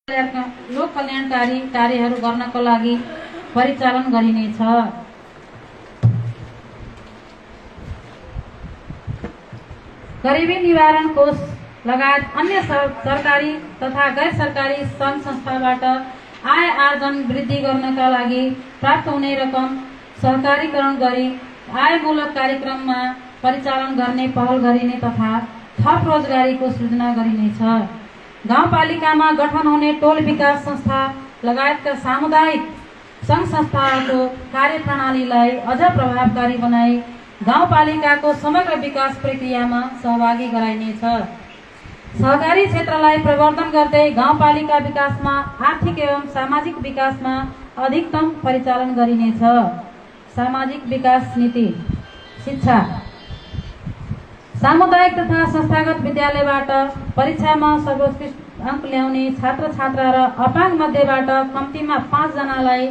लोक कल्याणकारी कार्यहरू गर्नको लागि परिचालन गरिनेछ। गरिबी निवारण कोष लगायत अन्य सरकारी तथा गैर सरकारी सङ्घ संस्थाबाट आय आर्जन वृद्धि गर्नका लागि प्राप्त हुने रकम सहकारीकरण गरी आयमूलक कार्यक्रममा परिचालन गर्ने पहल गरिने तथा थप रोजगारीको सृजना गरिनेछ। गाउँपालिकामा गठन हुने टोल विकास संस्था लगायतका सामुदायिक सङ्घ संस्थाहरूको कार्यप्रणालीलाई अझ प्रभावकारी बनाई गाउँपालिकाको समग्र विकास प्रक्रियामा सहभागी गराइनेछ। सहकारी क्षेत्रलाई प्रवर्धन गर्दै गाउँपालिका विकासमा आर्थिक एवं सामाजिक विकासमा अधिकतम परिचालन गरिनेछ। सामाजिक विकास नीति। शिक्षा। सामुदायिक तथा संस्थागत विद्यालयबाट परीक्षामा सर्वोत्कृष्ट अङ्क ल्याउने छात्र छात्रा र अपाङ्ग मध्येबाट कम्तीमा 5 जनालाई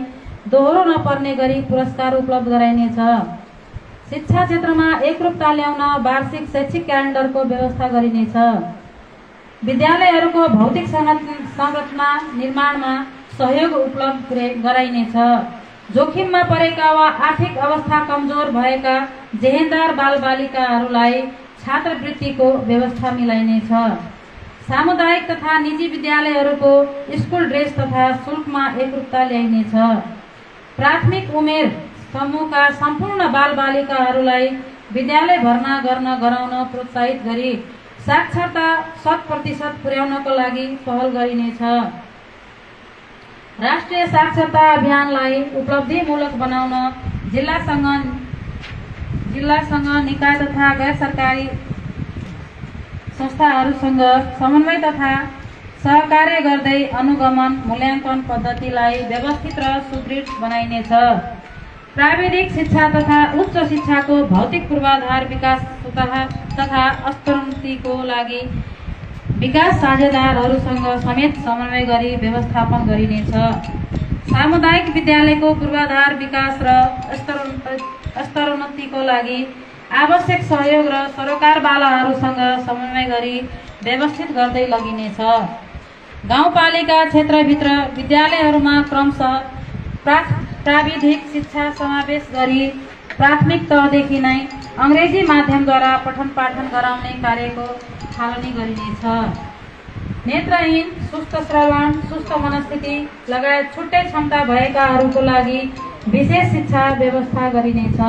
दोहोरो नपर्ने गरी पुरस्कार उपलब्ध गराइनेछ। शिक्षा क्षेत्रमा एकरूपता ल्याउन वार्षिक शैक्षिक क्यालेन्डरको व्यवस्था गरिनेछ। विद्यालयहरूको भौतिक संरचना निर्माणमा सहयोग उपलब्ध गराइनेछ। जोखिममा परेका वा आर्थिक अवस्था कमजोर भएका जेहेन्दार बालबालिकाहरूलाई छात्रवृत्तिको व्यवस्था मिलाइनेछ। सामुदायिक तथा निजी विद्यालयहरूको स्कुल ड्रेस तथा शुल्कमा एकरूपता ल्याइनेछ। प्राथमिक उमेर समूहका सम्पूर्ण बालबालिकाहरूलाई विद्यालय भर्ना गराउन प्रोत्साहित गरी साक्षरता 100% पुर्याउनको लागि पहल गरिनेछ। राष्ट्रिय साक्षरता अभियानलाई उपलब्धिमूलक बनाउन जिल्लासँग निकाय तथा गैर सरकारी संस्थाहरूसँग समन्वय तथा सहकार्य गर्दै अनुगमन मूल्याङ्कन पद्धतिलाई व्यवस्थित र सुदृढ बनाइनेछ। प्राविधिक शिक्षा तथा उच्च शिक्षाको भौतिक पूर्वाधार विकास तथा स्तरोन्नतिको लागि विकास साझेदारहरूसँग समेत समन्वय गरी व्यवस्थापन गरिनेछ। सामुदायिक विद्यालयको पूर्वाधार विकास र स्तरोन्नतिको लागि आवश्यक सहयोग र सरोकारवालाहरूसँग समन्वय गरी व्यवस्थित गर्दै लगिनेछ। गाउँपालिका क्षेत्रभित्र विद्यालयहरूमा क्रमशः प्राविधिक शिक्षा समावेश गरी प्राथमिक तहदेखि नै अङ्ग्रेजी माध्यमद्वारा पठन पाठन गराउने कार्यको थालनी गरिनेछ। नेत्रहीन, सुस्त श्रवण, सुस्त मनस्थिति लगायत छुट्टै क्षमता भएकाहरूको लागि विशेष शिक्षा व्यवस्था गरिनेछ।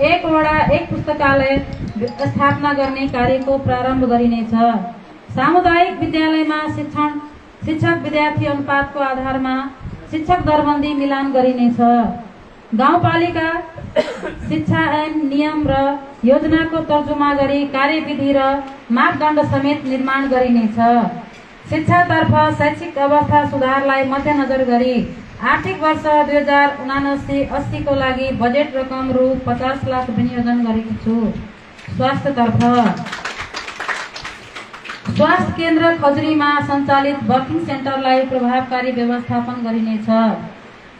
एक वडा एक पुस्तकालय स्थापना गर्ने कार्यको प्रारम्भ गरिनेछ। सामुदायिक विद्यालयमा शिक्षक विद्यार्थी अनुपातको आधारमा शिक्षक दरबन्दी मिलान गरिनेछ। गाउँपालिका शिक्षा ऐन नियम र योजनाको तर्जुमा गरी कार्यविधि र मापदण्ड समेत निर्माण गरिनेछ। शिक्षातर्फ शैक्षिक अवस्था सुधारलाई मध्यनजर गरी आर्थिक वर्ष 2079-80 को लागि बजेट रकम रु 50 लाख विनियोजन गरेको छु। स्वास्थ्य केन्द्र खजुरीमा सञ्चालित वर्किङ सेन्टरलाई प्रभावकारी व्यवस्थापन गरिनेछ।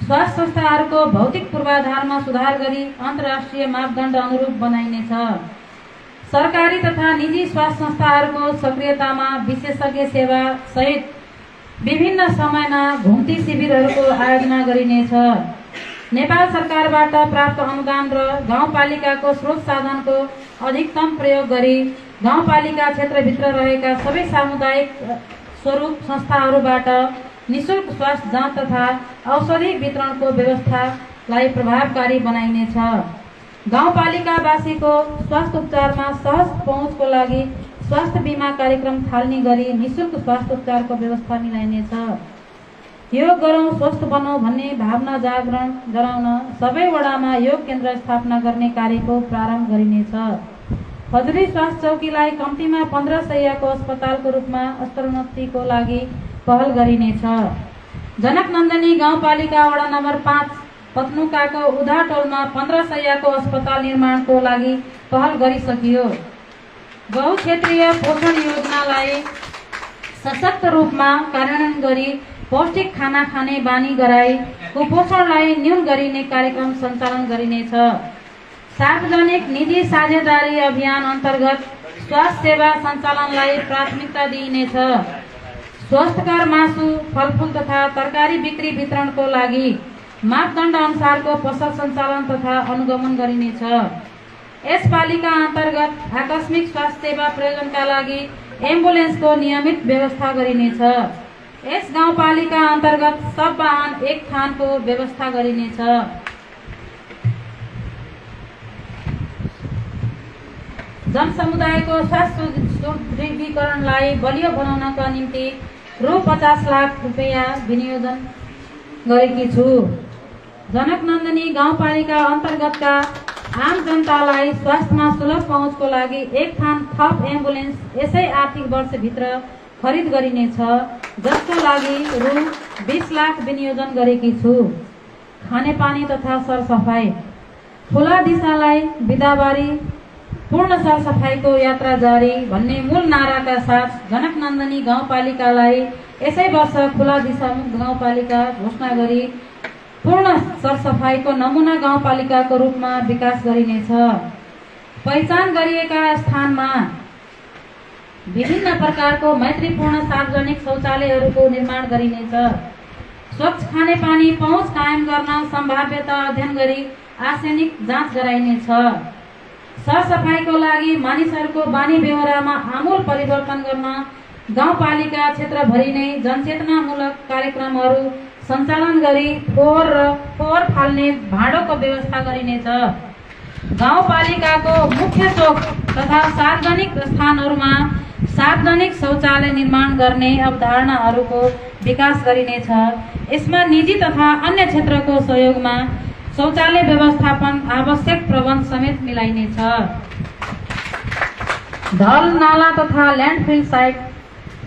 स्वास्थ्य संस्थाहरूको भौतिक पूर्वाधारमा सुधार गरी अन्तर्राष्ट्रिय मापदण्ड अनुरूप बनाइनेछ। सरकारी तथा निजी स्वास्थ्य संस्थाहरूको सक्रियतामा विशेषज्ञ सेवा सहित विभिन्न समयमा घुम्ती शिविरहरूको आयोजना गरिनेछ। नेपाल सरकारबाट प्राप्त अनुदान र गाउँपालिकाको स्रोत साधनको अधिकतम प्रयोग गरी गाउँपालिका क्षेत्रभित्र रहेका सबै सामुदायिक स्वरूप संस्थाहरूबाट निःशुल्क स्वास्थ्य जाँच तथा औषधि वितरणको व्यवस्थालाई प्रभावकारी बनाइनेछ। गाउँपालिकावासीको स्वास्थ्य उपचारमा सहज पहुँचको लागि स्वास्थ्य बीमा कार्यक्रम थाल्ने गरी निःशुल्क स्वास्थ्य उपचारको व्यवस्था मिलाइनेछ। योग गरौँ स्वस्थ बनौँ भन्ने भावना जागरण गराउन सबै वडामा योग केन्द्र स्थापना गर्ने कार्यको प्रारम्भ गरिनेछ। खजुरी स्वास्थ्य चौकीलाई कम्तीमा 15 शय्याको अस्पतालको रूपमा स्तरोन्नतिको लागि पहल गरिनेछ। जनकनन्दनी गाउँपालिका वडा नम्बर 5 पत्नुकाको उधा टोलमा 15 शय्याको अस्पताल निर्माणको लागि पहल गरिसकियो। बहु क्षेत्रीय पोषण योजनालाई सशक्त रूपमा कार्यान्वयन गरी पौष्टिक खाना खाने बानी गराई कुपोषणलाई न्यून गरिने कार्यक्रम सञ्चालन गरिनेछ। सार्वजनिक निजी साझेदारी अभियान अन्तर्गत स्वास्थ्य सेवा सञ्चालनलाई प्राथमिकता दिइनेछ। स्वस्थकर मासु, फलफुल तथा तरकारी बिक्री वितरणको लागि मापदण्ड अनुसारको पसल सञ्चालन तथा अनुगमन गरिनेछ। यस पालिका अन्तर्गत आकस्मिक स्वास्थ्य सेवा प्रयोजनका लागि एम्बुलेन्सको नियमित व्यवस्था गरिनेछ। यस गाउँपालिका अन्तर्गत सब वाहन एक थानको व्यवस्था गरिनेछ। जनसमुदायको स्वास्थ्य सुदृढीकरणलाई बलियो बनाउनका निम्ति रु 50 लाख रुपैयाँ विनियोजन गरेकी छु। जनकनन्दनी गाउँपालिका अन्तर्गतका आम जनतालाई स्वास्थ्यमा सुलभ पहुँचको लागि एक थान थप एम्बुलेन्स यसै आर्थिक वर्षभित्र खरिद गरिनेछ, जसको लागि रु 20 लाख विनियोजन गरेकी छु। खानेपानी तथा सरसफाई। खुला दिशालाई बिदाबारी पूर्ण सरसफाईको यात्रा जारी भन्ने मूल नाराका साथ जनकनन्दनी गाउँपालिकालाई यसै वर्ष खुला दिशामुक्त गाउँपालिका घोषणा गरी पूर्ण सरसफाईको नमुना गाउँपालिकाको रूपमा विकास गरिनेछ। पहिचान गरिएका स्थानमा विभिन्न प्रकारको मैत्रीपूर्ण सार्वजनिक शौचालयहरूको निर्माण गरिनेछ। स्वच्छ खानेपानी पहुँच कायम गर्न सम्भाव्यता अध्ययन गरी आर्सेनिक जाँच गराइनेछ। सरसफाईको लागि मानिसहरूको बानी बेहोरामा आमूल परिवर्तन गर्न गाउँपालिका क्षेत्रभरि नै जनचेतनामूलक कार्यक्रमहरू सञ्चालन गरी फोहोर फाल्ने भाँडोको व्यवस्था गरिनेछ। गाउँपालिकाको मुख्य चोक तथा सार्वजनिक स्थानहरूमा सार्वजनिक शौचालय निर्माण गर्ने अवधारणाहरूको विकास गरिनेछ। यसमा निजी तथा अन्य क्षेत्रको सहयोगमा शौचालय व्यवस्थापन आवश्यक प्रबन्ध समेत मिलाइनेछ। ढल नाला तथा ल्यान्डफिल साइट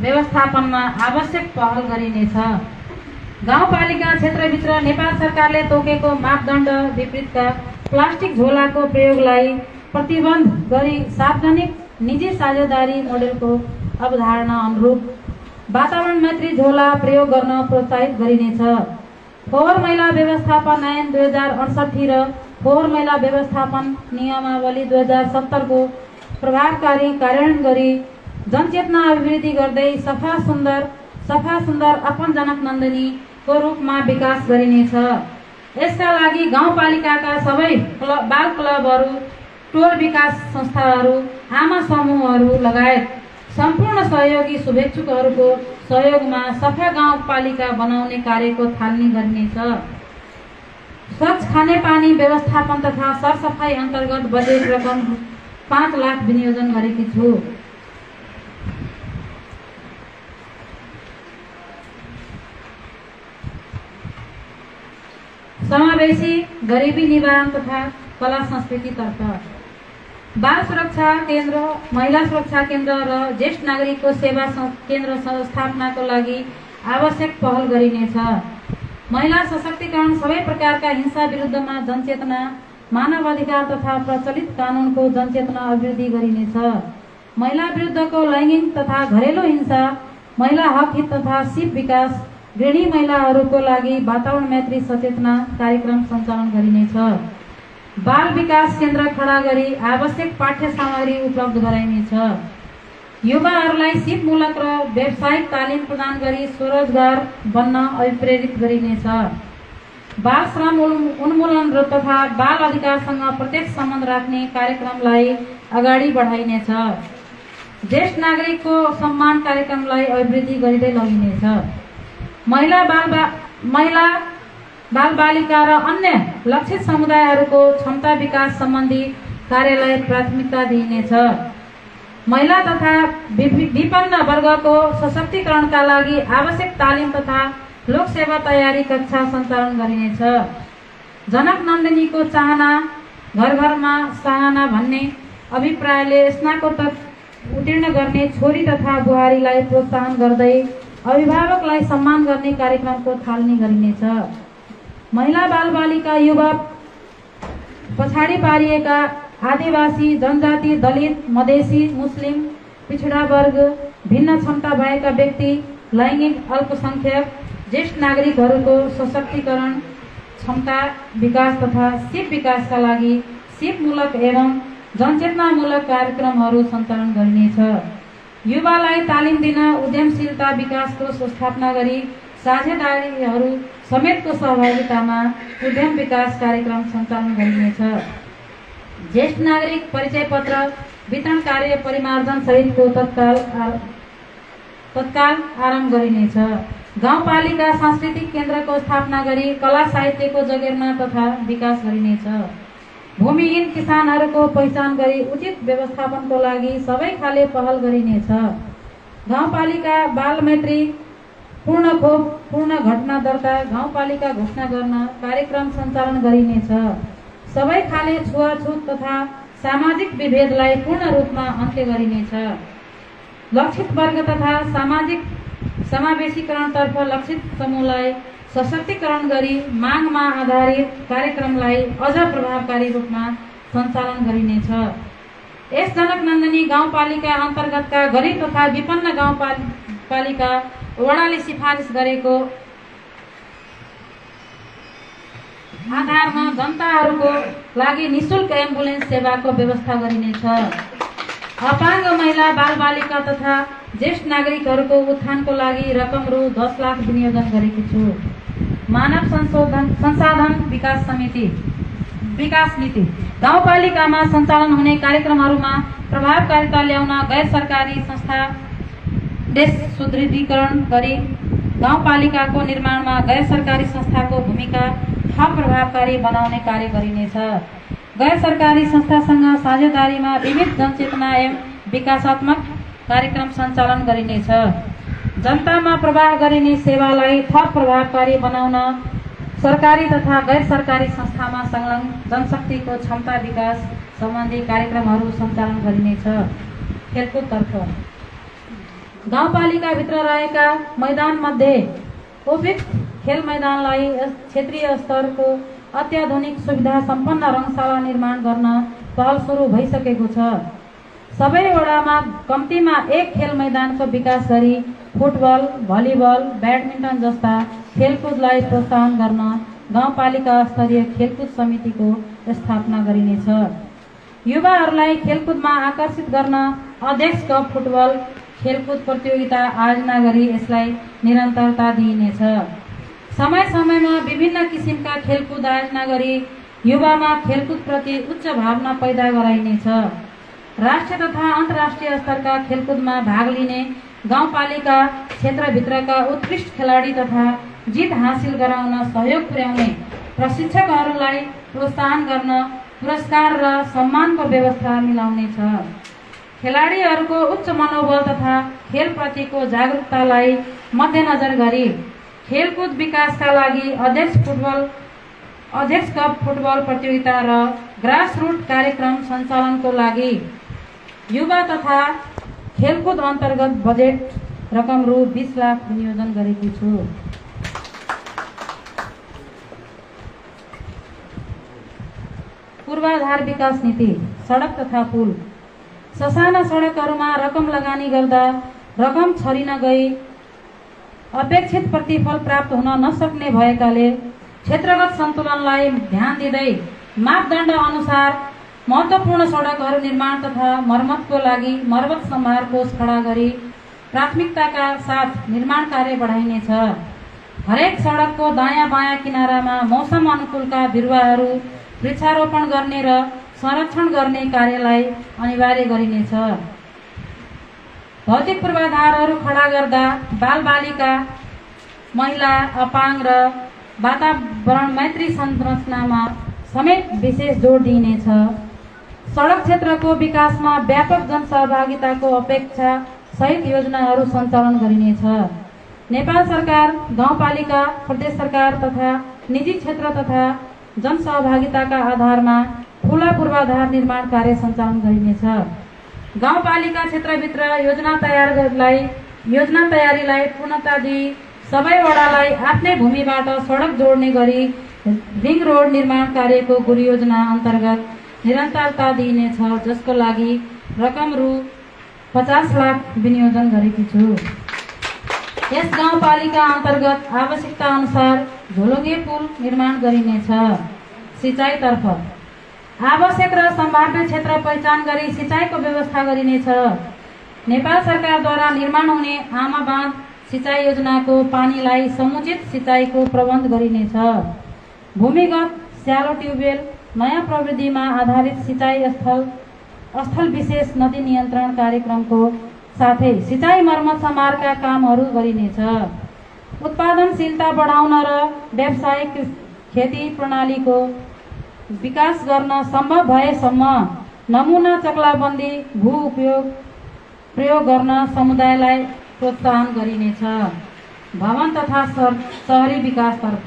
व्यवस्थापनमा आवश्यक पहल गरिनेछ। गाउँपालिका क्षेत्रभित्र नेपाल सरकारले तोकेको मापदण्ड विपरीतका प्लास्टिक झोलाको प्रयोगलाई प्रतिबन्ध गरी सार्वजनिक निजी साझेदारी मोडेलको अवधारणा अनुरूप वातावरण मैत्री झोला प्रयोग गर्न प्रोत्साहित गरिनेछ। फोहोर मैला व्यवस्थापन ऐन 2068 र फोहोर मैला व्यवस्थापन नियमावली 2070 को प्रभावकारी कार्यान्वयन गरी जनचेतना अभिवृद्धि गर्दै सफा सुन्दर अपन जनकनन्दनीको रूपमा विकास गरिनेछ। यसका लागि गाउँपालिकाका सबै बाल क्लबहरू, टोल विकास संस्थाहरू, आमा समूहहरू लगायत सम्पूर्ण सहयोगी शुभेच्छुकहरूको सहयोगमा सफा गाउँपालिका बनाउने कार्यको थालनी गरिनेछ। स्वच्छ खानेपानी व्यवस्थापन तथा सरसफाई अन्तर्गत बजेट रकम 5 लाख विनियोजन गरेकी छु। समावेशी गरिबी निवारण तथा कला संस्कृतितर्फ बाल सुरक्षा केन्द्र, महिला सुरक्षा केन्द्र र ज्येष्ठ नागरिकको सेवा केन्द्र स्थापनाको लागि आवश्यक पहल गरिनेछ। महिला सशक्तिकरण, सबै प्रकारका हिंसा विरुद्धमा जनचेतना, मानव अधिकार तथा प्रचलित कानुनको जनचेतना अभिवृद्धि गरिनेछ। महिला विरुद्धको लैङ्गिक तथा घरेलु हिंसा, महिला हक हित तथा सिप विकास, गृहिणी महिलाहरूको लागि वातावरण मैत्री सचेतना कार्यक्रम सञ्चालन गरिनेछ। बाल विकास केन्द्र खडा गरी आवश्यक पाठ्य सामग्री उपलब्ध गराइनेछ। युवाहरूलाई सिपमूलक र व्यावसायिक तालिम प्रदान गरी स्वरोजगार बन्न अभिप्रेरित गरिनेछ। बाल श्रम उन्मूलन तथा बाल अधिकारसँग प्रत्यक्ष सम्बन्ध राख्ने कार्यक्रमलाई अगाडि बढाइनेछ। ज्येष्ठ नागरिकको सम्मान कार्यक्रमलाई अभिवृद्धि गरिँदै लगिनेछ। महिला बालबालिका र अन्य लक्षित समुदायहरूको क्षमता विकास सम्बन्धी कार्यलाई प्राथमिकता दिइनेछ। महिला तथा विपन्न वर्गको सशक्तिकरणका लागि आवश्यक तालिम तथा लोकसेवा तयारी कक्षा सञ्चालन गरिनेछ। जनकनन्दनीको चाहना घर घरमा चाहना भन्ने अभिप्रायले स्नातकोत्तर उत्तीर्ण गर्ने छोरी तथा बुहारीलाई प्रोत्साहन गर्दै अभिभावकलाई सम्मान गर्ने कार्यक्रमको थालनी गरिनेछ। महिला बालबालिका, युवा, पछाडि पारिएका, आदिवासी, जनजाति, दलित, मधेसी, मुस्लिम, पिछडा वर्ग, भिन्न क्षमता भएका व्यक्ति, लैङ्गिक अल्पसंख्यक, ज्येष्ठ नागरिकहरूको सशक्तिकरण, क्षमता विकास तथा सिप विकासका लागि सिपमूलक एवं जनचेतनामूलक कार्यक्रमहरू सञ्चालन गरिनेछ। युवालाई तालिम दिन उद्यमशीलता विकासको स्थापना गरी साझेदारीहरू समेतको सहभागितामा उद्यम विकास कार्यक्रम सञ्चालन गरिनेछ। ज्येष्ठ नागरिक परिचय पत्र वितरण कार्य परिमार्जन सहितको तत्काल आरम्भ गरिनेछ। गाउँपालिका सांस्कृतिक केन्द्रको स्थापना गरी कला साहित्यको जगेर्ना तथा विकास गरिनेछ। भूमिहीन किसानहरूको पहिचान गरी उचित व्यवस्थापनको लागि सबै खाले पहल गरिनेछ। गाउँपालिका बाल मैत्री पूर्ण खोप पूर्ण घटना दर्ता गाउँपालिका घोषणा गर्न कार्यक्रम सञ्चालन गरिनेछ। सबै खाले छुवाछुत तथा सामाजिक विभेदलाई पूर्ण रूपमा अन्त्य गरिनेछ। लक्षित वर्ग तथा सामाजिक समावेशीकरणतर्फ लक्षित समूहलाई सशक्तिकरण गरी मागमा आधारित कार्यक्रमलाई अझ प्रभावकारी रूपमा सञ्चालन गरिनेछ। यस जनक नन्दनी गाउँपालिका अन्तर्गतका गरिब तथा विपन्न गाउँपालिका वडाले सिफारिस गरेको आधारमा जनताहरूको लागि निःशुल्क एम्बुलेन्स सेवाको व्यवस्था गरिनेछ। अपाङ्ग महिला बालबालिका तथा ज्येष्ठ नागरिकहरूको उत्थानको लागि रकम रु 10 लाख विनियोजन गरेकी छु। मानव संसाधन विकास नीति गाउँपालिकामा सञ्चालन हुने कार्यक्रमहरूमा प्रभावकारिता ल्याउन गैर सरकारी संस्था देश सुदृढीकरण गरी गाउँपालिकाको निर्माणमा गैर सरकारी संस्थाको भूमिका थप प्रभावकारी बनाउने कार्य गरिनेछ। गैर सरकारी संस्थासँग साझेदारीमा विविध जनचेतना एवं विकासात्मक कार्यक्रम सञ्चालन गरिनेछ। जनतामा प्रवाह गरिने सेवालाई थप प्रभावकारी बनाउन सरकारी तथा गैर सरकारी संस्थामा संलग्न जनशक्तिको क्षमता विकास सम्बन्धी कार्यक्रमहरू सञ्चालन गरिनेछ। खेलकुदतर्फ गाउँपालिकाभित्र रहेका मैदानमध्ये उपयुक्त खेल मैदानलाई क्षेत्रीय स्तरको अत्याधुनिक सुविधा सम्पन्न रङशाला निर्माण गर्न पहल सुरु भइसकेको छ। सबै वडामा कम्तीमा एक खेल मैदानको विकास गरी फुटबल, भलिबल, ब्याडमिन्टन जस्ता खेलकुदलाई प्रोत्साहन गर्न गाउँपालिका स्तरीय खेलकुद समितिको स्थापना गरिनेछ। युवाहरूलाई खेलकुदमा आकर्षित गर्न अध्यक्ष कप फुटबल खेलकुद प्रतियोगिता आयोजना गरी यसलाई निरन्तरता दिइनेछ। समय समयमा विभिन्न किसिमका खेलकुद आयोजना गरी युवामा खेलकुदप्रति उच्च भावना पैदा गराइनेछ। राष्ट्रिय तथा अन्तर्राष्ट्रिय स्तरका खेलकुदमा भाग लिने गाउँपालिका क्षेत्रभित्रका उत्कृष्ट खेलाडी तथा जित हासिल गराउन सहयोग पुर्याउने प्रशिक्षकहरूलाई प्रोत्साहन गर्न पुरस्कार र सम्मानको व्यवस्था मिलाउनेछ। खेलाडीहरूको उच्च मनोबल तथा खेलप्रतिको जागरुकतालाई मध्यनजर गरी खेलकुद विकासका लागि अध्यक्ष कप फुटबल प्रतियोगिता र ग्रासरुट कार्यक्रम सञ्चालनको लागि युवा तथा खेलकुद अन्तर्गत बजेट रकम रु 20 लाख विनियोजन गरेकी छु। पूर्वाधार विकास नीति सडक तथा पुल ससाना सडकहरूमा रकम लगानी गर्दा रकम छरिन गई अपेक्षित प्रतिफल प्राप्त हुन नसक्ने भएकाले क्षेत्रगत सन्तुलनलाई ध्यान दिँदै मापदण्ड अनुसार महत्त्वपूर्ण सडकहरू निर्माण तथा मर्मतको लागि मर्मत सम्भार कोष खडा गरी प्राथमिकताका साथ निर्माण कार्य बढाइनेछ। हरेक सडकको दायाँ बायाँ किनारामा मौसम अनुकूलका बिरुवाहरू वृक्षारोपण गर्ने र संरक्षण गर्ने कार्यलाई अनिवार्य गरिनेछ। भौतिक पूर्वाधारहरू खडा गर्दा बालबालिका, महिला, अपाङ्ग र वातावरण मैत्री संरचनामा समेत विशेष जोड दिइनेछ। सडक क्षेत्रको विकासमा व्यापक जनसहभागिताको अपेक्षा सहित योजनाहरू सञ्चालन गरिनेछ। नेपाल सरकार, गाउँपालिका, प्रदेश सरकार तथा निजी क्षेत्र तथा जनसहभागिताका आधारमा खुला पूर्वाधार निर्माण कार्य सञ्चालन गरिनेछ। गाउँपालिका क्षेत्रभित्र योजना तयारीलाई पूर्णता दिई सबै वडालाई आफ्नै भूमिबाट सडक जोड्ने गरी रिङ रोड निर्माण कार्यको गुरुयोजना अन्तर्गत निरन्तरता दिइनेछ, जसको लागि रकम रु 50 लाख विनियोजन गरेकी छु। यस गाउँपालिका अन्तर्गत आवश्यकता अनुसार झोलुङ्गे पुल निर्माण गरिनेछ। सिँचाइतर्फ आवश्यक र सम्भाव्य क्षेत्र पहिचान गरी सिँचाइको व्यवस्था गरिनेछ। नेपाल सरकारद्वारा निर्माण हुने आमा बाँध सिँचाइ योजनाको पानीलाई समुचित सिँचाइको प्रबन्ध गरिनेछ। भूमिगत स्यालो ट्युबवेल, नयाँ प्रविधिमा आधारित सिँचाइ स्थल विशेष नदी नियन्त्रण कार्यक्रमको साथै सिँचाइ मर्मत समारका कामहरू गरिनेछ। उत्पादनशीलता बढाउन र व्यावसायिक खेती प्रणालीको विकास गर्न सम्भव भएसम्म नमुना चक्लाबन्दी भू उपयोग प्रयोग गर्न समुदायलाई प्रोत्साहन गरिनेछ। भवन तथा शहरी विकासतर्फ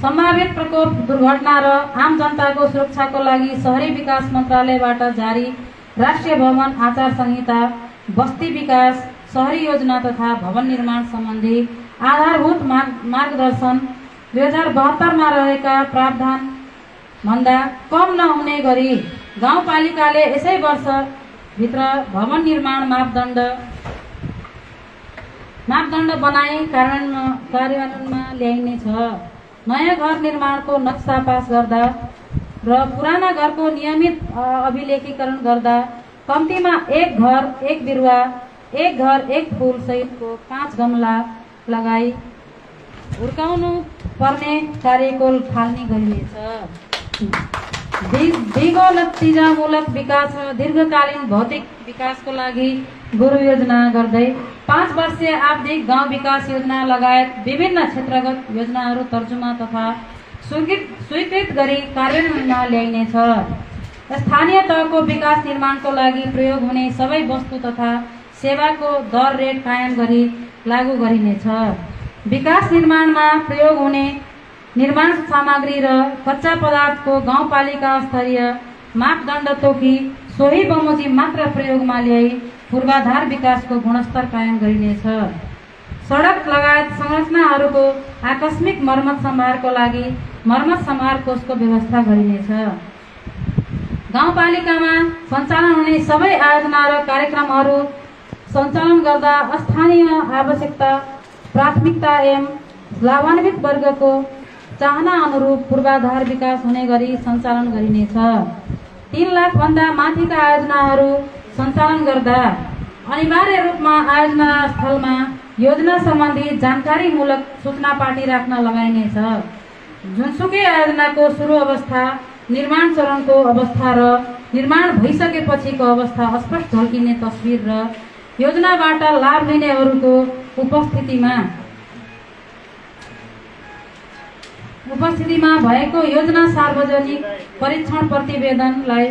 सम्भावित प्रकोप दुर्घटना र आम जनताको सुरक्षाको लागि शहरी विकास मन्त्रालयबाट जारी राष्ट्रिय भवन आचार संहिता बस्ती विकास, शहरी योजना तथा भवन निर्माण सम्बन्धी आधारभूत मार्गदर्शन 2072 मा रहेका प्रावधान भन्दा कम नहुने गरी गाउँपालिकाले यसै वर्ष भित्र भवन निर्माण मापदण्ड बनाई कार्यान्वयनमा ल्याइनेछ। नयाँ घर निर्माणको नक्सा पास गर्दा र पुराना घरको नियमित अभिलेखीकरण गर्दा कम्तीमा एक घर एक बिरुवा, एक घर एक फूल सहितको 5 गमला लगाई हुर्काउनु पर्ने कार्यको थालनी गरिनेछ। दिगो नतिजामूलक विकास र दीर्घकालीन भौतिक विकासको लागि गुरु योजना गर्दै 5 वर्षीय आवधिक गाउँ विकास योजना लगायत विभिन्न क्षेत्रगत योजनाहरू तर्जुमा तथा स्वीकृत गरी कार्यान्वयनमा ल्याइनेछ। स्थानीय तहको विकास निर्माणको लागि प्रयोग हुने सबै वस्तु तथा सेवाको दर रेट कायम गरी लागू गरिनेछ। विकास निर्माणमा प्रयोग हुने निर्माण सामग्री र कच्चा पदार्थको गाउँपालिका स्तरीय मापदण्ड तोकी सोही बमोजिम मात्र प्रयोगमा ल्याई पूर्वाधार विकासको गुणस्तर कायम गरिनेछ। सडक लगायत संरचनाहरूको आकस्मिक मर्मत सम्भारको लागि मर्मत सम्भार कोषको व्यवस्था गरिनेछ। गाउँपालिकामा सञ्चालन हुने सबै आयोजना र कार्यक्रमहरू सञ्चालन गर्दा स्थानीय आवश्यकता, प्राथमिकता एवं लाभान्वित वर्गको चाहना अनुरूप पूर्वाधार विकास हुने गरी सञ्चालन गरिनेछ। 3 लाख भन्दा माथिका आयोजनाहरू सञ्चालन गर्दा अनिवार्य रूपमा आयोजना स्थलमा योजना सम्बन्धी जानकारीमूलक सूचना पाटी राख्न लगाइनेछ। जुनसुकै आयोजनाको सुरु अवस्था, निर्माण चरणको अवस्था र निर्माण भइसकेपछिको अवस्था स्पष्ट झल्किने तस्बिर र योजनाबाट लाभ लिनेहरूको उपस्थितिमा भएको योजना सार्वजनिक परीक्षण प्रतिवेदनलाई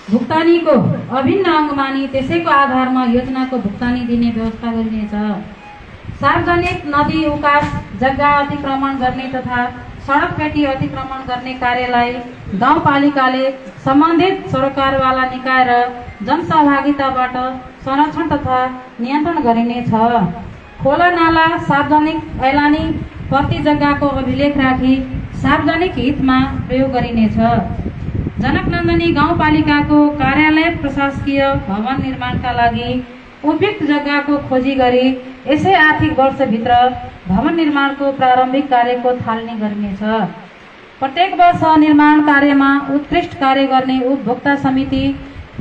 भुक्तानीको अभिन्न अङ्ग मानी त्यसैको आधारमा योजनाको भुक्तानी दिने व्यवस्था गरिनेछ। सार्वजनिक नदी उकास जग्गा अतिक्रमण गर्ने तथा सडक पेटी अतिक्रमण गर्ने कार्यलाई गाउँपालिकाले सम्बन्धित सरकारवाला निकाय र जनसहभागिताबाट संरक्षण तथा नियन्त्रण गरिनेछ। खोला नाला सार्वजनिक ऐलानी प्रति जग्गाको अभिलेख राखी सार्वजनिक हितमा प्रयोग गरिनेछ। जनकनन्दनी गाउँपालिकाको कार्यालय प्रशासकीय भवन निर्माणका लागि उपयुक्त जग्गाको खोजी गरी यसै आर्थिक वर्षभित्र भवन निर्माणको प्रारम्भिक कार्यको थालनी गरिनेछ। प्रत्येक वर्ष निर्माण कार्यमा उत्कृष्ट कार्य गर्ने उपभोक्ता समिति,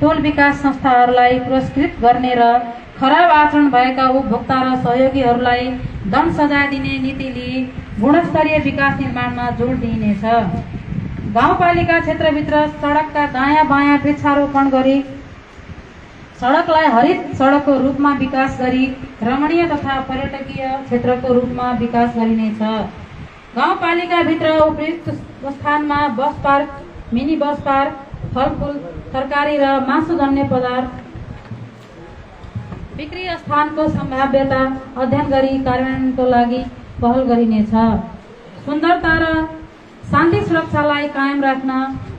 टोल विकास संस्थाहरूलाई पुरस्कृत गर्ने र खराब आचरण भएका उपभोक्ता र सहयोगीहरूलाई दण्ड सजाय दिने नीति लिई गुणस्तरीय विकास निर्माणमा जोड दिइनेछ। गाउँपालिका क्षेत्रभित्र सडकका दायाँ बायाँ वृक्षारोपण गरी सडकलाई हरित सडकको रूपमा विकास गरी रमणीय तथा पर्यटकीय क्षेत्रको रूपमा विकास गरिनेछ। गाउँपालिकाभित्र उपयुक्त स्थानमा bus park, mini bus park, फलफुल, तरकारी र मासुजन्य पदार्थ बिक्री स्थानको सम्भाव्यता अध्ययन गरी कार्यान्वयनको लागि पहल गरिनेछ। सुन्दरता र शान्ति सुरक्षालाई कायम राख्न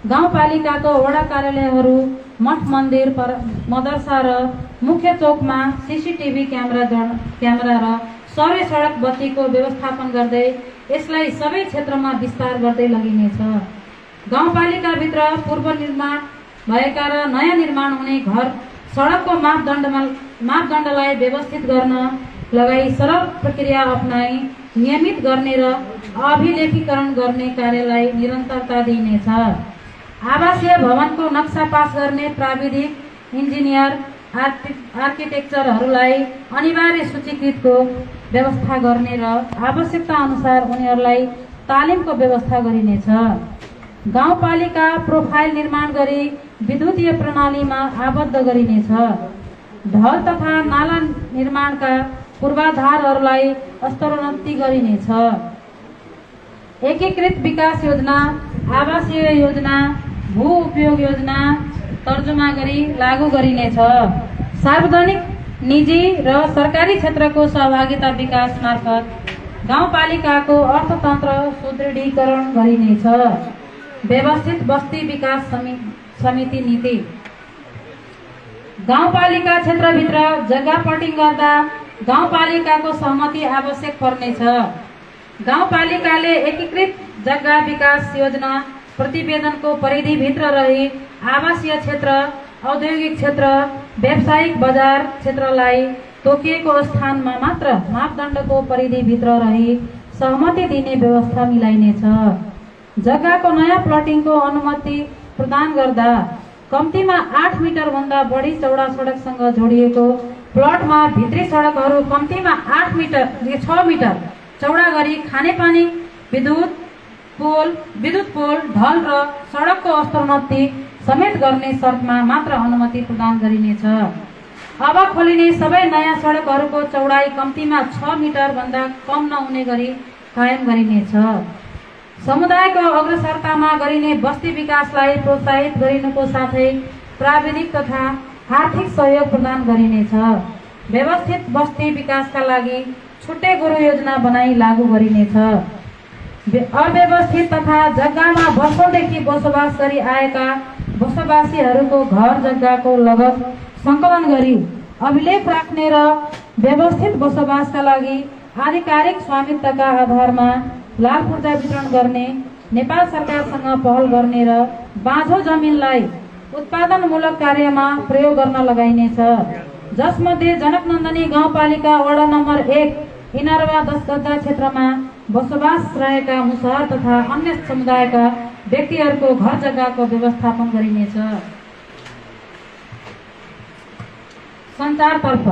गाउँपालिकाको वडा कार्यालयहरू, मठ मन्दिर, मदरसा र मुख्य चौकमा सीसीटीभी क्यामेरा र सर्वे सडक बत्तीको व्यवस्थापन गर्दै यसलाई सबै क्षेत्रमा विस्तार गर्दै लगिनेछ। गाउँपालिकाभित्र पूर्व निर्माण भएका र नयाँ निर्माण हुने घर सडकको मापदण्डलाई व्यवस्थित गर्न लगाई सरल प्रक्रिया अपनाई नियमित गर्ने र अभिलेखीकरण गर्ने कार्यलाई निरन्तरता दिइनेछ। आवासीय भवनको नक्सा पास गर्ने प्राविधिक, इन्जिनियर, आर्किटेक्चरहरूलाई अनिवार्य सूचीकृतको व्यवस्था गर्ने र आवश्यकता अनुसार उनीहरूलाई तालिमको व्यवस्था गरिनेछ। गाउँपालिका प्रोफाइल निर्माण गरी विद्युतीय प्रणालीमा आबद्ध गरिनेछ। ढल तथा नाला निर्माणका पूर्वाधारहरूलाई स्तरोन्नति गरिनेछ। एकीकृत विकास योजना, आवासीय योजना, भू उपयोग योजना तर्जुमा गरी लागू गरिनेछ। सार्वजनिक, निजी र सरकारी क्षेत्रको सहभागिता विकास मार्फत गाउँपालिकाको अर्थतन्त्र सुदृढीकरण गरिनेछ। व्यवस्थित बस्ती विकास समिति नीति। गाउँपालिका क्षेत्रभित्र जग्गा पटिङ गर्दा गाउँपालिकाको सहमति आवश्यक पर्नेछ। गाउँपालिकाले एकीकृत जग्गा विकास योजना प्रतिवेदनको परिधिभित्र रही आवासीय क्षेत्र, औद्योगिक क्षेत्र, व्यावसायिक बजार क्षेत्रलाई तोकिएको स्थानमा मात्र मापदण्डको परिधिभित्र रही सहमति दिने व्यवस्था मिलाइनेछ। जग्गाको नयाँ प्लटिङको अनुमति प्रदान गर्दा कम्तीमा 8 मिटर भन्दा बढी चौडा सडकसँग जोडिएको प्लटमा भित्री सडकहरू कम्तीमा 6 मिटर चौडा गरी खानेपानी, विद्युत पोल, ढल र सडकको स्तरोन्नति समेत गर्ने शर्तमा मात्र अनुमति प्रदान गरिनेछ। अब खोलिने सबै नयाँ सडकहरूको चौडाइ कम्तीमा 6 मिटर भन्दा कम नहुने गरी कायम गरिनेछ। समुदायको अग्रसरतामा गरिने बस्ती विकासलाई प्रोत्साहित गरिनुको साथै प्राविधिक तथा आर्थिक सहयोग प्रदान गरिनेछ। व्यवस्थित बस्ती विकासका लागि छुट्टै गुरु योजना बनाई लागू गरिनेछ। अव्यवस्थित तथा जग्गामा वर्षौंदेखि बसोबास गरी आएका बसोबासीहरूको घर जग्गाको लगत सङ्कलन गरी अभिलेख राख्ने र व्यवस्थित बसोबासका लागि आधिकारिक स्वामित्वका आधारमा लाभ पूर्जा वितरण गर्ने, नेपाल सरकारसँग पहल गर्ने र बाँझो जमिनलाई उत्पादनमूलक कार्यमा प्रयोग गर्न लगाइनेछ। जसमध्ये जनकनन्दनी गाउँपालिका वडा नम्बर 1 इनारवा 10 गद्दा क्षेत्रमा बसोबास रहेका मुसहर तथा अन्य समुदायका व्यक्तिहरूको घर जग्गाको व्यवस्थापन गरिनेछ। सञ्चारतर्फ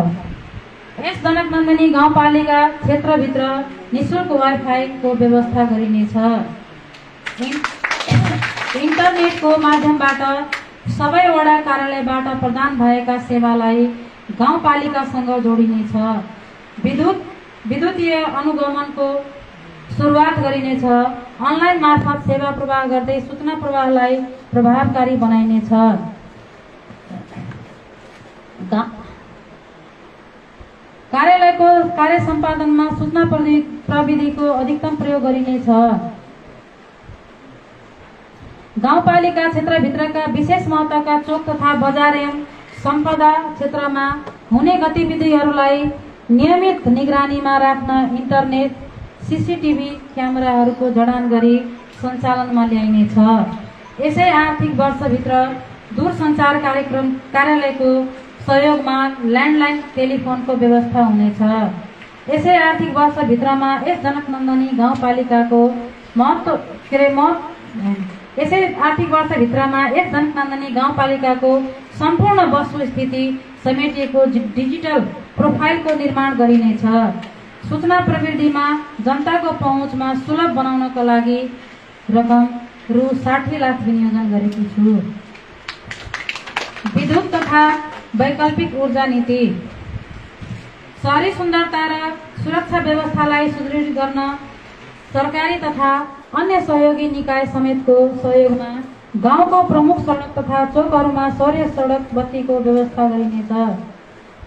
यस जनकनन्दनी गाउँपालिका क्षेत्रभित्र निःशुल्क वाइफाईको व्यवस्था गरिनेछ। इन्टरनेटको माध्यमबाट सबै वडा कार्यालयबाट प्रदान भएका सेवालाई गाउँपालिकासँग जोडिनेछ। विद्युतीय अनुगमनको सुरुवात गरिनेछ। अनलाइन मार्फत सेवा प्रवाह गर्दै सूचना प्रवाहलाई प्रभावकारी बनाइनेछ। कार्यालयको कार्य सम्पादनमा सूचना प्रविधिको अधिकतम प्रयोग गरिनेछ। गाउँपालिका क्षेत्रभित्रका विशेष महत्त्वका चोक तथा बजार एवं सम्पदा क्षेत्रमा हुने गतिविधिहरूलाई नियमित निगरानीमा राख्न इन्टरनेट, सीसीटीभी क्यामेराहरूको जडान गरी सञ्चालनमा ल्याइनेछ। यसै आर्थिक वर्षभित्र दूरसञ्चार कार्यालयको सहयोगमा ल्यान्डलाइन टेलिफोनको व्यवस्था हुनेछ। यसै आर्थिक वर्षभित्रमा यस जनकनन्दनी गाउँपालिकाको सम्पूर्ण वस्तुस्थिति समेटिएको डिजिटल प्रोफाइलको निर्माण गरिनेछ। सूचना प्रविधिमा जनताको पहुँचमा सुलभ बनाउनको लागि रकम रु 60 लाख विनियोजन गरेकी छु। विद्युत तथा वैकल्पिक ऊर्जा नीति। शहरी सुन्दरता र सुरक्षा व्यवस्थालाई सुदृढ गर्न सरकारी तथा अन्य सहयोगी निकाय समेतको सहयोगमा गाउँको प्रमुख सडक तथा चोकहरूमा सौर्य सडक बत्तीको व्यवस्था गरिनेछ।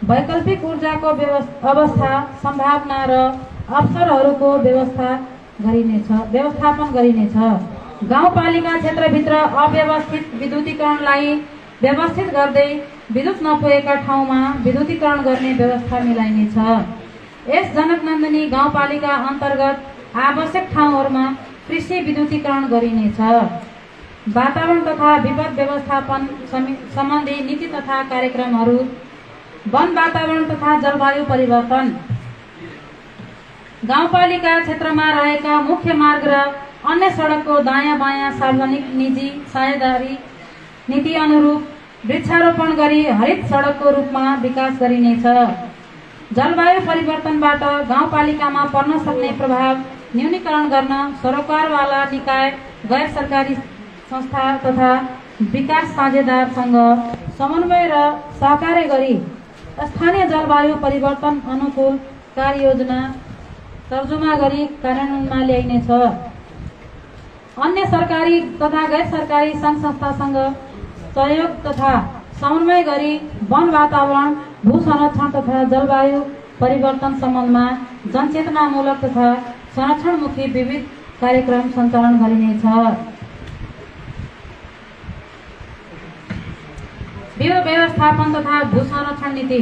वैकल्पिक ऊर्जाको अवस्था, सम्भावना र अवसरहरूको व्यवस्थापन गरिनेछ। गाउँपालिका क्षेत्रभित्र अव्यवस्थित विद्युतीकरणलाई व्यवस्थित गर्दै विद्युत नपुगेका ठाउँमा विद्युतीकरण गर्ने व्यवस्था मिलाइनेछ। यस जनकनन्दनी गाउँपालिका अन्तर्गत आवश्यक ठाउँहरूमा कृषि विद्युतीकरण गरिनेछ। वातावरण तथा विपद व्यवस्थापन सम्बन्धी नीति तथा कार्यक्रमहरू, वन वातावरण तथा जलवायु परिवर्तन। गाउँपालिका क्षेत्रमा रहेका मुख्य मार्ग र अन्य सडकको दायाँ बायाँ सार्वजनिक निजी साझेदारी नीति अनुरूप वृक्षारोपण गरी हरित सडकको रूपमा विकास गरिनेछ। जलवायु परिवर्तनबाट गाउँपालिकामा पर्न सक्ने प्रभाव न्यूनीकरण गर्न सरोकारवाला निकाय, गैर सरकारी संस्था तथा विकास साझेदारसँग समन्वय र सहकार्य गरी स्थानीय जलवायु परिवर्तन अनुकूल कार्ययोजना तर्जुमा गरी कार्यान्वयनमा ल्याइनेछ। अन्य सरकारी तथा गैर सरकारी सङ्घ संस्थासँग सहयोग तथा समन्वय गरी वन वातावरण, भू संरक्षण तथा जलवायु परिवर्तन सम्बन्धमा जनचेतनामूलक तथा संरक्षणमुखी विविध कार्यक्रम सञ्चालन गरिनेछ। विपद व्यवस्थापन तथा भू संरक्षण नीति।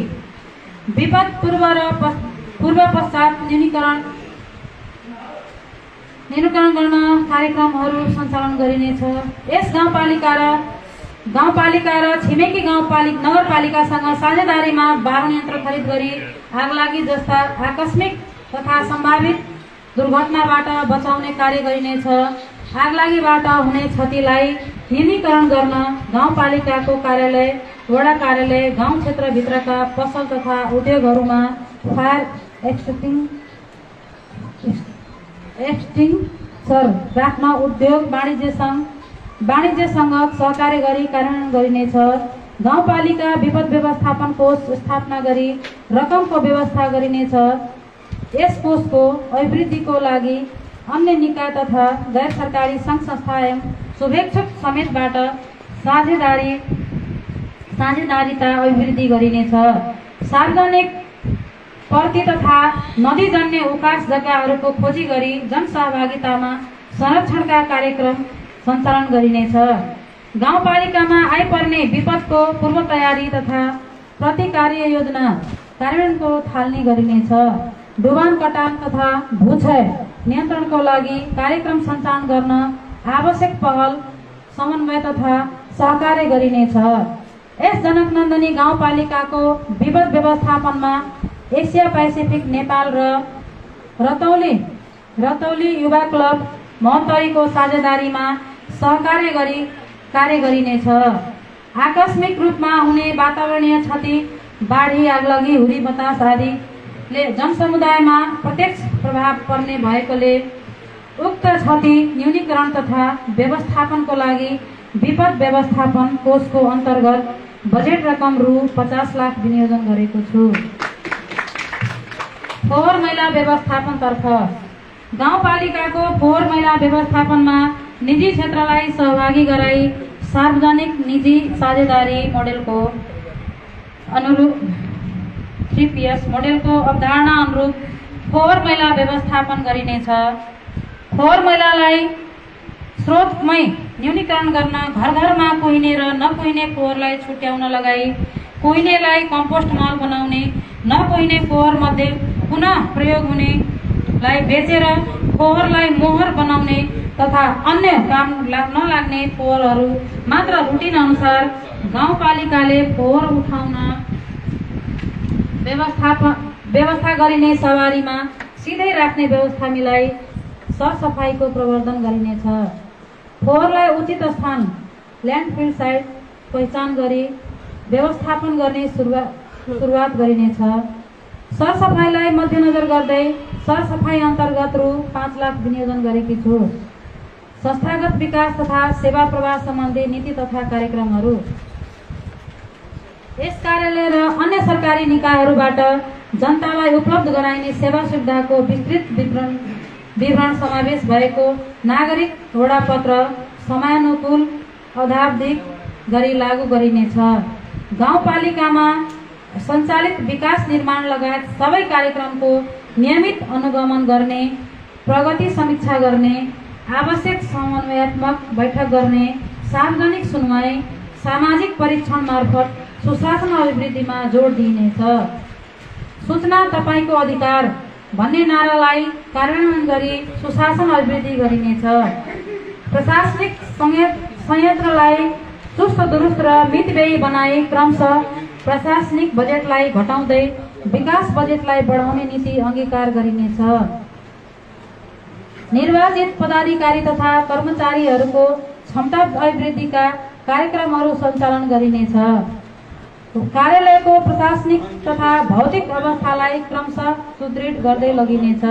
विपद पूर्व पश्चात न्यूनीकरण गर्न कार्यक्रमहरू सञ्चालन गरिनेछ। यस गाउँपालिका र छिमेकी नगरपालिकासँग साझेदारीमा बारुद यन्त्र खरिद गरी आगलागी जस्ता आकस्मिक तथा सम्भावित दुर्घटनाबाट बचाउने कार्य गरिनेछ। आगलागीबाट हुने क्षतिलाई न्यूनीकरण गर्न गाउँपालिकाको कार्यालय, वडा कार्यालय, गाउँ क्षेत्रभित्रका पसल तथा उद्योगहरूमा फायर एक्सटिङ्सर राख्न उद्योग वाणिज्यसँग सहकार्य गरी कार्यान्वयन गरिनेछ। गाउँपालिका विपद व्यवस्थापन कोष स्थापना गरी रकमको व्यवस्था गरिनेछ। यस कोषको अभिवृद्धिको लागि अन्य निकाय तथा गैर सरकारी सङ्घ संस्था एवं शुभेच्छुक समेतबाट साझेदारीता अभिवृद्धि गरिनेछ। सार्वजनिक पर्ती तथा नदीजन्य उकास जग्गाहरूको खोजी गरी जनसहभागितामा संरक्षणका कार्यक्रम सञ्चालन गरिनेछ। गाउँपालिकामा आइपर्ने विपदको पूर्व तयारी तथा प्रतिकार्य योजना कार्यान्वयनको थालनी गरिनेछ। डुबान कटान तथा भूक्षय नियन्त्रणको लागि कार्यक्रम सञ्चालन गर्न आवश्यक पहल, समन्वय तथा सहकार्य गरिनेछ। यस जनकनन्दनी गाउँपालिकाको विपद व्यवस्थापनमा एसिया पेसिफिक नेपाल र रतौली युवा क्लब महोत्तरीको साझेदारीमा सहकार्य गरी कार्य गरिनेछ। आकस्मिक रूपमा हुने वातावरणीय क्षति, बाढी, आगलगी, हुरी बतास आदिले जनसमुदायमा प्रत्यक्ष प्रभाव पर्ने भएकोले उक्त क्षति न्यूनीकरण तथा व्यवस्थापनको लागि विपद व्यवस्थापन कोषको अन्तर्गत बजेट रकम रु 50 लाख विनियोजन गरेको छु। फोहोर मैला व्यवस्थापनतर्फ गाउँपालिकाको फोहोर मैला व्यवस्थापनमा निजी क्षेत्रलाई सहभागी गराई सार्वजनिक निजी साझेदारी मोडेलको अनुरूप 3PS मोडेलको अवधारणा अनुरूप फोहोर मैला व्यवस्थापन गरिनेछ। फोहोर मैलालाई स्रोतमै न्यूनीकरण गर्न घर-घरमा कुहिने र नकुहिने फोहोरलाई छुट्याउन लगाई कुहिनेलाई कम्पोस्ट मल बनाउने, नकुहिने फोहोर मध्ये पुनः प्रयोग हुनेलाई बेचेर फोहोरलाई मोहर बनाउने तथा अन्य काम नलाग्ने फोहोरहरू मात्र रुटिन अनुसार गाउँपालिकाले फोहोर उठाउन व्यवस्था गरिने सवारीमा सिधै राख्ने व्यवस्था मिलाई सरसफाइको प्रवर्धन गरिनेछ। फोहोरलाई उचित स्थान ल्यान्डफिल साइट पहिचान गरी व्यवस्थापन गर्ने सुरुवात गरिनेछ। सरसफाइलाई मध्यनजर गर्दै सरसफाइ अन्तर्गत रु 5 लाख विनियोजन गरेकी छु। संस्थागत विकास तथा सेवा प्रवाह सम्बन्धी नीति तथा कार्यक्रमहरू। यस कार्यालय र अन्य सरकारी निकायहरूबाट जनतालाई उपलब्ध गराइने सेवा सुविधाको विस्तृत विवरण समावेश भएको नागरिक वडापत्र समयानुकूल अवधावधिक गरी लागू गरिनेछ। गाउँपालिकामा सञ्चालित विकास निर्माण लगायत सबै कार्यक्रमको नियमित अनुगमन गर्ने, प्रगति समीक्षा गर्ने, आवश्यक समन्वयात्मक बैठक गर्ने, सार्वजनिक सुनवाई, सामाजिक परीक्षण मार्फत सुशासन अभिवृद्धिमा जोड दिइनेछ। सूचना तपाईको अधिकार भन्ने नारालाई कार्यान्वयन गरी सुशासन अभिवृद्धि गरिनेछ। प्रशासनिक संयन्त्रलाई चुस्त दुरुस्त र मितव्ययी बनाई क्रमशः प्रशासनिक बजेटलाई घटाउँदै विकास बजेटलाई बढाउने नीति अंगीकार गरिनेछ। निर्वाचित पदाधिकारी तथा कर्मचारीहरूको क्षमता अभिवृद्धिका कार्यक्रमहरू सञ्चालन गरिनेछ। कार्यालयको प्रशासनिक तथा भौतिक अवस्थालाई क्रमशः सुदृढ गर्दै लगिनेछ।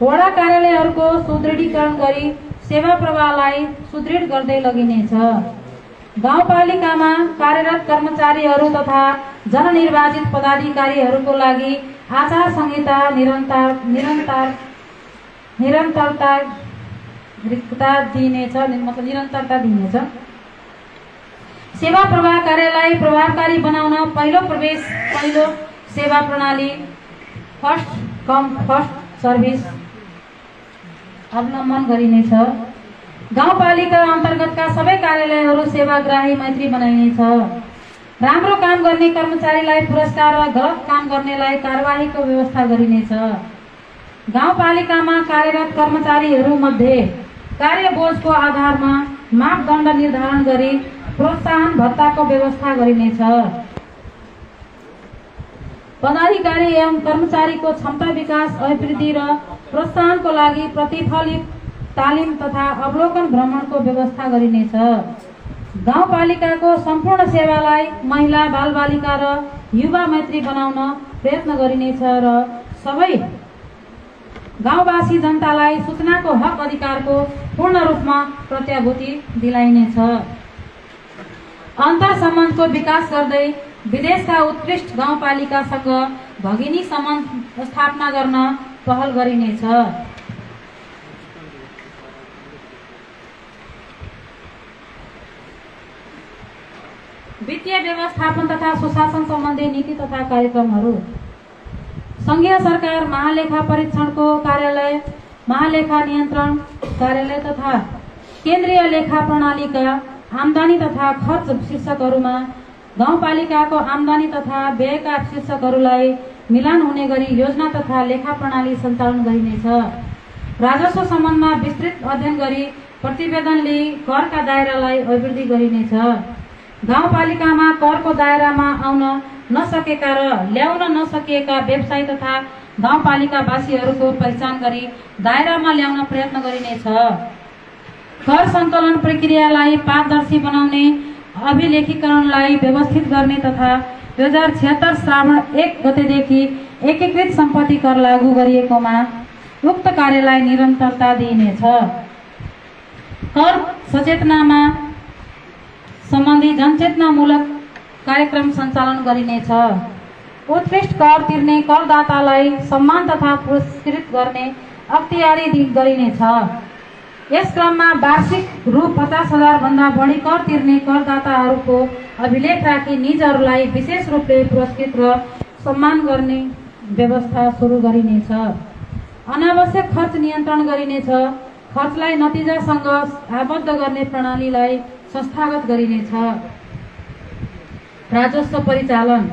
वडा कार्यालयहरूको सुदृढीकरण गरी सेवा प्रवाहलाई सुदृढ गर्दै लगिनेछ। गाउँपालिकामा कार्यरत कर्मचारीहरू तथा जननिर्वाचित पदाधिकारीहरूको लागि आचार संहिता निरन्तरता दिइनेछ। सेवा प्रवाह कार्यलाई प्रभावकारी बनाउन पहिलो सेवा प्रणाली फर्स्ट कम फर्स्ट सर्भिस अवलम्बन गरिनेछ। गाउँपालिका अन्तर्गतका सबै कार्यालयहरू सेवाग्राही मैत्री बनाइनेछ। राम्रो काम गर्ने कर्मचारीलाई पुरस्कार र गलत काम गर्नेलाई कारबाहीको व्यवस्था गरिनेछ। गाउँपालिकामा कार्यरत कर्मचारीहरू मध्ये कार्यबोझको आधारमा मापदण्ड निर्धारण गरी प्रोत्साहन भत्ताको व्यवस्था गरिनेछ। पदाधिकारी एवं कर्मचारीको क्षमता विकास अभिवृद्धि र प्रोत्साहनको लागि प्रतिफलित तालिम तथा अवलोकन भ्रमणको व्यवस्था गरिनेछ। गाउँपालिकाको सम्पूर्ण सेवालाई महिला बालबालिका र युवा मैत्री बनाउन प्रयत्न गरिनेछ र सबै गाउँवासी जनतालाई सूचनाको हक अधिकारको पूर्ण रूपमा प्रत्याभूति दिलाइनेछ। अन्तर सम्बन्धको विकास गर्दै विदेशका उत्कृष्ट गाउँपालिकासँग भगिनी सम्बन्ध स्थापना गर्न पहल गरिनेछ। वित्तीय व्यवस्थापन तथा सुशासन सम्बन्धी नीति तथा कार्यक्रमहरू। संघीय सरकार महालेखा परीक्षणको कार्यालय, महालेखा नियन्त्रण कार्यालय तथा केन्द्रीय लेखा प्रणालीका आम्दानी तथा खर्च शीर्षकहरूमा गाउँपालिकाको आम्दानी तथा व्ययका शीर्षकहरूलाई मिलान हुने गरी योजना तथा लेखा प्रणाली सञ्चालन गरिनेछ। राजस्व सम्बन्धमा विस्तृत अध्ययन गरी प्रतिवेदन लिई करका दायरालाई अभिवृद्धि गरिनेछ। गाउँपालिकामा करको दायरामा आउन नसकेका र ल्याउन नसकिएका व्यवसायी तथा गाउँपालिकावासीहरूको पहिचान गरी दायरामा ल्याउन प्रयत्न गरिनेछ। कर सङ्कलन प्रक्रियालाई पारदर्शी बनाउने, अभिलेखीकरणलाई व्यवस्थित गर्ने तथा 2076 श्रावण 1 गतेदेखि एकीकृत सम्पत्ति कर लागू गरिएकोमा उक्त कार्यलाई निरन्तरता दिइनेछ। कर सचेतनामा सम्बन्धी जनचेतनामूलक कार्यक्रम सञ्चालन गरिनेछ। उत्कृष्ट कर तिर्ने करदातालाई सम्मान तथा पुरस्कृत गर्ने अख्तियारी गरिनेछ। यस क्रममा वार्षिक रु 50,000 भन्दा बढी कर तिर्ने करदाताहरूको अभिलेख राखी निजहरूलाई विशेष रूपले पुरस्कृत र सम्मान गर्ने व्यवस्था सुरु गरिनेछ। अनावश्यक खर्च नियन्त्रण गरिनेछ। खर्चलाई नतिजासँग आबद्ध गर्ने प्रणालीलाई संस्थागत गरिनेछ। राजस्व परिचालन।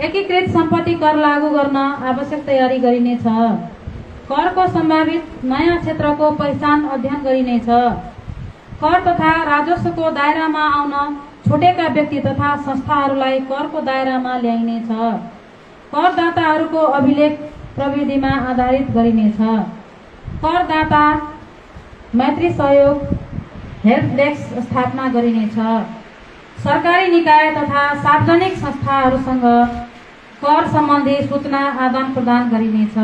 एकीकृत सम्पत्ति कर लागू गर्न आवश्यक तयारी गरिनेछ। करको सम्भावित नयाँ क्षेत्रको पहिचान अध्ययन गरिनेछ। कर तथा राजस्वको दायरामा आउन छुटेका व्यक्ति तथा संस्थाहरूलाई करको दायरामा ल्याइनेछ। करदाताहरूको अभिलेख प्रविधिमा आधारित गरिनेछ। करदाता मैत्री सहयोग हेल्प डेस्क स्थापना गरिनेछ। सरकारी निकाय तथा सार्वजनिक संस्थाहरूसँग कर सम्बन्धी सूचना आदान प्रदान गरिनेछ।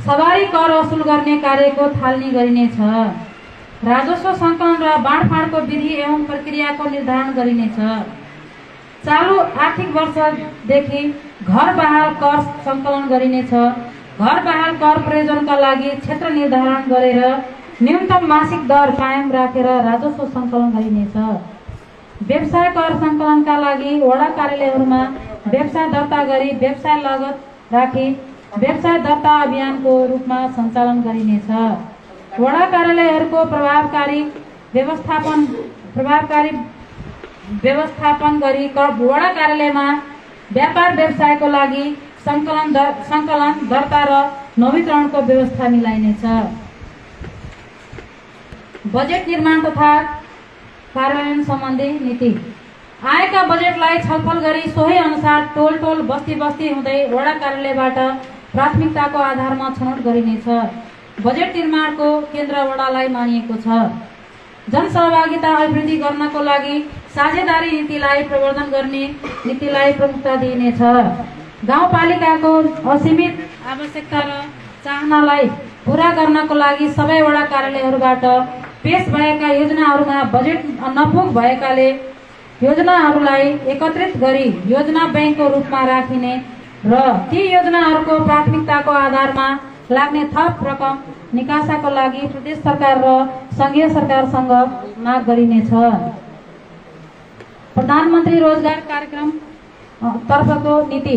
सवारी कर वसुल गर्ने कार्यको थालनी गरिनेछ। राजस्व सङ्कलन र बाँडफाँडको विधि एवं प्रक्रियाको निर्धारण गरिनेछ। चालू आर्थिक वर्षदेखि घर बहाल कर सङ्कलन गरिनेछ। घर बहाल कर प्रयोजनका लागि क्षेत्र निर्धारण गरेर न्यूनतम मासिक दर कायम राखेर राजस्व सङ्कलन गरिनेछ। व्यवसाय कर सङ्कलनका लागि वडा कार्यालयहरूमा व्यवसाय दर्ता गरी व्यवसाय लागत राखी व्यवसाय दर्ता अभियानको रूपमा सञ्चालन गरिनेछ। वडा कार्यालयहरूको प्रभावकारी व्यवस्थापन गरी वडा कार्यालयमा व्यापार व्यवसायको लागि सङ्कलन दर्ता र नवीकरणको व्यवस्था मिलाइनेछ। बजेट निर्माण तथा कार्यान्वयन सम्बन्धी नीति। आएका बजेटलाई छलफल गरी सोही अनुसार टोल बस्ती हुँदै वडा कार्यालयबाट प्राथमिकताको आधारमा छनौट गरिनेछ। बजेट निर्माणको केन्द्र वडालाई मानिएको छ। जनसहभागिता अभिवृद्धि गर्नको लागि साझेदारी नीतिलाई प्रवर्धन गर्ने नीतिलाई प्रमुखता दिइनेछ। गाउँपालिकाको असीमित आवश्यकता र चाहनालाई पूरा गर्नको लागि सबै वडा कार्यालयहरूबाट पेश भएका योजनाहरूमा बजेट नपुग भएकाले योजनाहरूलाई एकत्रित गरी योजना बैंकको रूपमा राखिने र ती योजनाहरूको प्राथमिकताको आधारमा लाग्ने थप रकम निकासाको लागि प्रदेश सरकार र संघीय सरकारसँग माग गरिनेछ। प्रधानमन्त्री रोजगार कार्यक्रम तर्फको नीति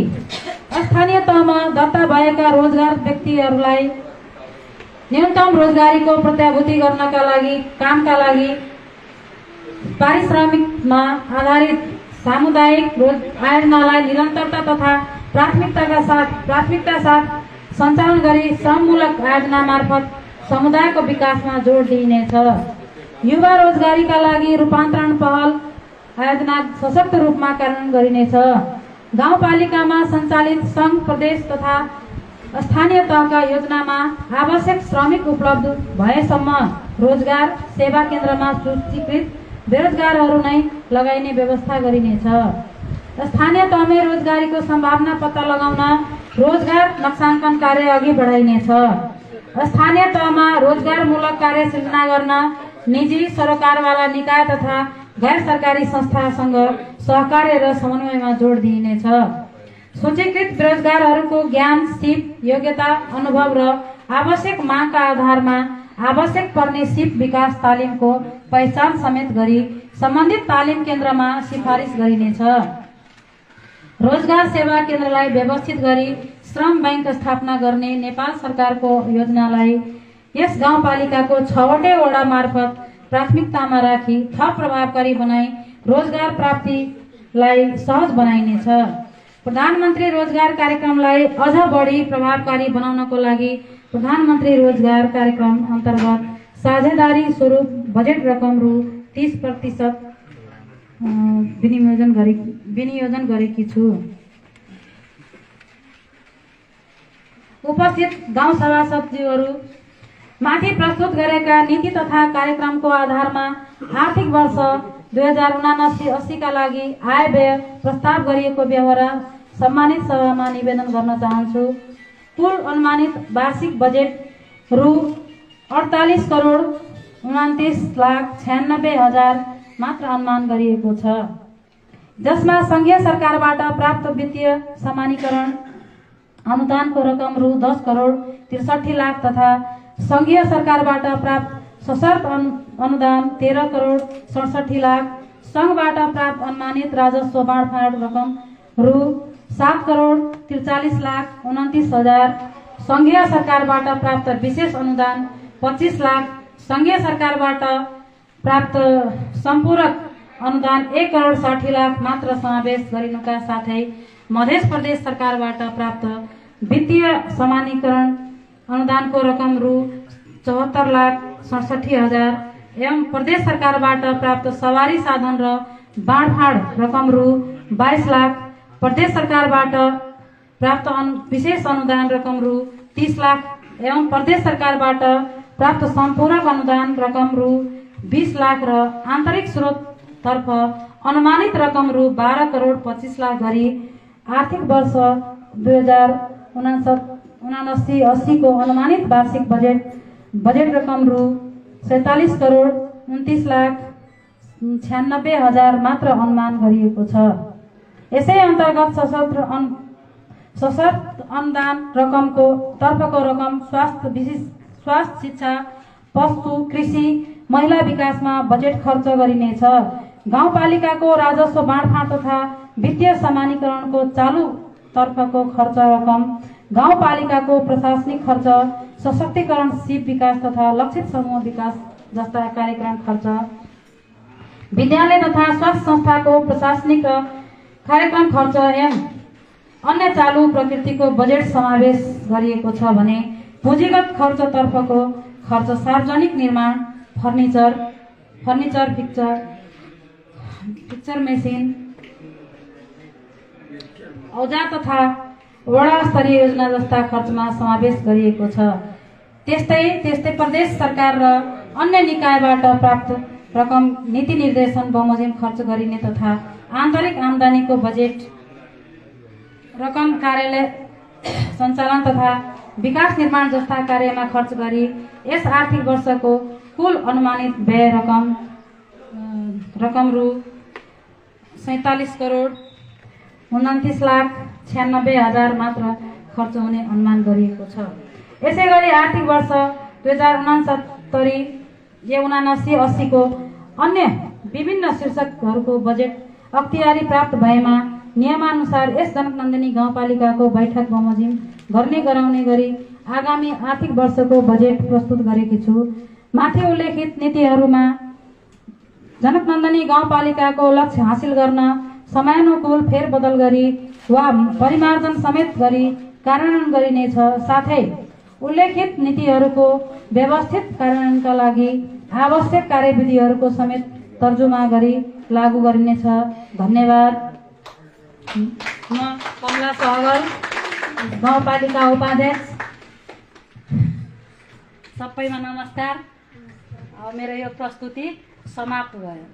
स्थानीय तहमा दर्ता भएका रोजगार व्यक्तिहरूलाई न्यूनतम रोजगारीको प्रत्याभूति गर्नका लागि कामका लागि पारिश्रमिकमा आधारित सामुदायिक आयोजनालाई निरन्तरता तथा प्राथमिकता साथ सञ्चालन गरी श्रममूलक आयोजना मार्फत समुदायको विकासमा जोड दिइनेछ। युवा रोजगारीका लागि रूपान्तरण पहल आयोजना सशक्त रूपमा कार्यान्वयन गरिनेछ। गाउँपालिकामा सञ्चालित सङ्घ प्रदेश तथा स्थानीय तहका योजनामा आवश्यक श्रमिक उपलब्ध भएसम्म रोजगार सेवा केन्द्रमा सूचीकृत बेरोजगारहरू नै लगाइने व्यवस्था गरिनेछ। स्थानीय तहमै रोजगारीको सम्भावना पत्ता लगाउन रोजगार नक्साङ्कन कार्य अघि बढाइनेछ। स्थानीय तहमा रोजगारमूलक कार्य सृजना गर्न निजी सरोकारवाला निकाय तथा गैर सरकारी संस्थासँग सहकार्य र समन्वयमा जोड दिइनेछ। सूचीकृत बेरोजगारहरूको ज्ञान, सिप, योग्यता, अनुभव र आवश्यक मागका आधारमा आवश्यक पर्ने सिप विकास तालिमको पहिचान समेत गरी सम्बन्धित तालिम केन्द्रमा सिफारिस गरिनेछ। रोजगार सेवा केन्द्रलाई व्यवस्थित गरी श्रम बैंक स्थापना गर्ने नेपाल सरकारको योजनालाई यस गाउँपालिकाको 6वटै वडा मार्फत प्राथमिकतामा राखी थप प्रभावकारी बनाई रोजगार प्राप्तिलाई सहज बनाइनेछ। प्रधानमन्त्री रोजगार कार्यक्रमलाई अझ बढी प्रभावकारी बनाउनको लागि प्रधानमन्त्री रोजगार कार्यक्रम अन्तर्गत साझेदारी स्वरूप बजेट रकम रु 30% विनियोजन गरेकी छु। उपस्थित गाउँ सभासदज्यूहरू माथि प्रस्तुत गरेका नीति तथा कार्यक्रमको आधारमा आर्थिक वर्ष 2079-80 का लागि आय व्यय प्रस्ताव गरिएको व्यवहार सम्मानित सभामा निवेदन गर्न चाहन्छु। कुल अनुमानित वार्षिक बजेट रु 48,29,96,96,000 मात्र अनुमान गरिएको छ, जसमा संघीय सरकारबाट प्राप्त वित्तीय समानीकरण अनुदानको रकम रु 10,63,00,000 तथा संघीय सरकारबाट प्राप्त सशर्त अनुदान 13,67,00,000, संघबाट प्राप्त अनुमानित राजस्व बाँडफाँड रकम रु 7,43,29,000, संघीय सरकारबाट प्राप्त विशेष अनुदान 25,00,000, संघीय सरकारबाट प्राप्त सम्पूरक अनुदान 1,60,00,000 मात्र समावेश गरिनुका साथै मध्य प्रदेश सरकारबाट प्राप्त वित्तीय समानीकरण अनुदानको रकम रु 74,67,000 एवं प्रदेश सरकारबाट प्राप्त सवारी साधन र बाँडफाँड रकम रु 22,00,000, प्रदेश सरकारबाट प्राप्त विशेष अनुदान रकम रु 30,00,000 एवं प्रदेश सरकारबाट प्राप्त सम्पूरक अनुदान रकम रु 20,00,000 र आन्तरिक स्रोततर्फ अनुमानित रकम रु 12,25,00,000 गरी आर्थिक वर्ष 2079-80 को अनुमानित वार्षिक बजेट रकम रु 47,29,96,000 मात्र अनुमान गरिएको छ। यसै अन्तर्गत सशर्त अनुदान रकमको तर्फको रकम स्वास्थ्य, शिक्षा, पशु, कृषि, महिला विकासमा बजेट खर्च गरिनेछ। गाउँपालिकाको राजस्व बाँडफाँड तथा वित्तीय समानीकरणको चालू तर्फको खर्च रकम, गाउँपालिकाको प्रशासनिक खर्च, सशक्तिकरण, सिप विकास तथा लक्षित समूह विकास जस्ता कार्यक्रम खर्च, विद्यालय तथा स्वास्थ्य संस्थाको प्रशासनिक र कार्यक्रम खर्च एवं अन्य चालू प्रकृतिको बजेट समावेश गरिएको छ भने पुँजीगत खर्च तर्फको खर्च सार्वजनिक निर्माण, फर्निचर, पिक्चर मेसिन, औजार तथा वडा स्तरीय योजना जस्ता खर्चमा समावेश गरिएको छ। त्यस्तै प्रदेश सरकार र अन्य निकायबाट प्राप्त रकम नीति निर्देशन बमोजिम खर्च गरिने तथा आन्तरिक आम्दानीको बजेट रकम कार्यालय सञ्चालन तथा विकास निर्माण जस्ता कार्यमा खर्च गरी यस आर्थिक वर्षको कुल अनुमानित व्यय रकम रु 47,29,96,96,000 मात्र खर्च हुने अनुमान गरिएको छ। यसैगरी आर्थिक वर्ष 2069-79-80 को अन्य विभिन्न शीर्षकहरूको बजेट अख्तियारी प्राप्त भएमा नियमानुसार यस जनकनन्दनी गाउँपालिकाको बैठक बमोजिम गराउने गरी आगामी आर्थिक वर्षको बजेट प्रस्तुत गरेकी छु। माथि उल्लेखित नीतिहरूमा जनकनन्दनी गाउँपालिकाको लक्ष्य हासिल गर्न समयानुकूल फेरबदल गरी वा परिमार्जन समेत गरी कार्यान्वयन गरिनेछ। साथै उल्लेखित नीतिहरूको व्यवस्थित कार्यान्वयनका लागि आवश्यक कार्यविधिहरूको समेत तर्जुमा गरी लागू गरिनेछ। धन्यवाद। म कमला सहगल, गाउँपालिका उपाध्यक्ष। सबैमा नमस्कार। मेरो यो प्रस्तुति समाप्त भयो।